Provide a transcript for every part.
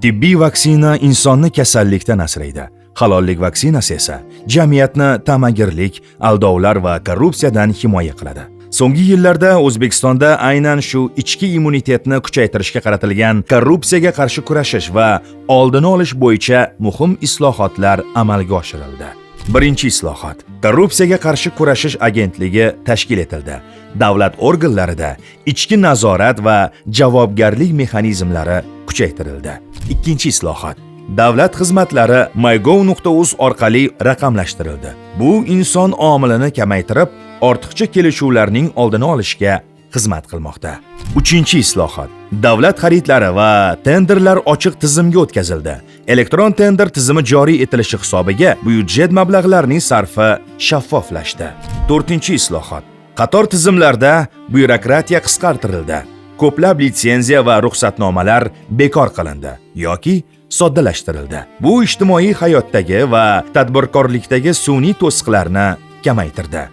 Tibbiy vaksina insonni kasallikdan asraydi. Halollik vaksinasi esa jamiyatni tamagirlik, aldovlar va korrupsiyadan himoya qiladi. So'nggi yillarda O'zbekistonda aynan shu ichki immunitetni kuchaytirishga qaratilgan korrupsiyaga qarshi kurashish va oldini olish bo'yicha muhim islohotlar amalga oshirildi. Birinchi islohot. Korrupsiyaga qarshi kurashish agentligi tashkil etildi. Davlat organlarida ichki nazorat va javobgarlik mexanizmlari kuchaytirildi. Ikkinchi islohot. Davlat xizmatlari mygov.uz orqali raqamlashtirildi. Bu inson omilini kamaytirib, ortiqcha kelishuvlarning oldini olishga xizmat qilmoqda. Uchinchi islohot. Davlat xaridlari va tenderlar ochiq tizimga o'tkazildi. Elektron tender tizimi joriy etilishi hisobiga byudjet mablag'larining sarfi shaffoflashdi. To'rtinchi islohot. Qator tizimlarda byurokratiya qisqartirildi. Ko'plab litsenziya va ruxsatnomalar bekor qilindi yoki soddalashtirildi. Bu ijtimoiy hayotdagi va tadbirkorlikdagi sun'iy to'siqlarni kamaytirdi.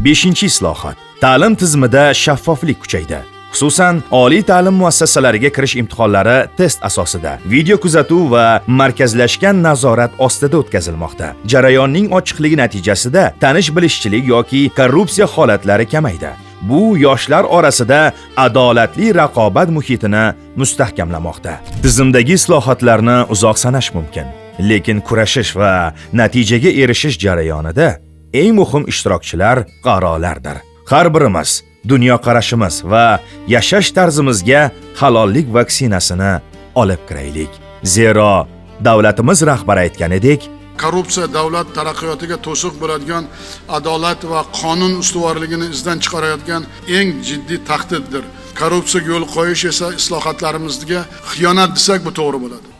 Beshinchi islohot. Ta'lim tizimida shaffoflik kuchaydi. Xususan, oliy ta'lim muassasalariga kirish imtihonlari test asosida, video kuzatuv va markazlashgan nazorat ostida o'tkazilmoqda. Jarayonning ochiqligi natijasida tanish-bilishchilik yoki korrupsiya holatlari kamaydi. Bu yoshlar orasida adolatli raqobat muhitini mustahkamlamoqda. Tizimdagi islohotlarni uzoq sanash mumkin, lekin kurashish va natijaga erishish jarayonida eng muhim ishtirokchilar fuqarolardir. Har birimiz dunyoqarashimiz va yashash tarzimizga halollik vaksinasini olib kiraylik. Zero davlatimiz rahbari aytganidek, korrupsiya davlat taraqqiyotiga to'siq bo'ladigan adolat va qonun ustuvorligini izdan chiqarayotgan eng jiddiy tahdiddir. Korrupsiyaga yo'l qo'yish esa islohotlarimizga xiyonat desak bu to'g'ri bo'ladi.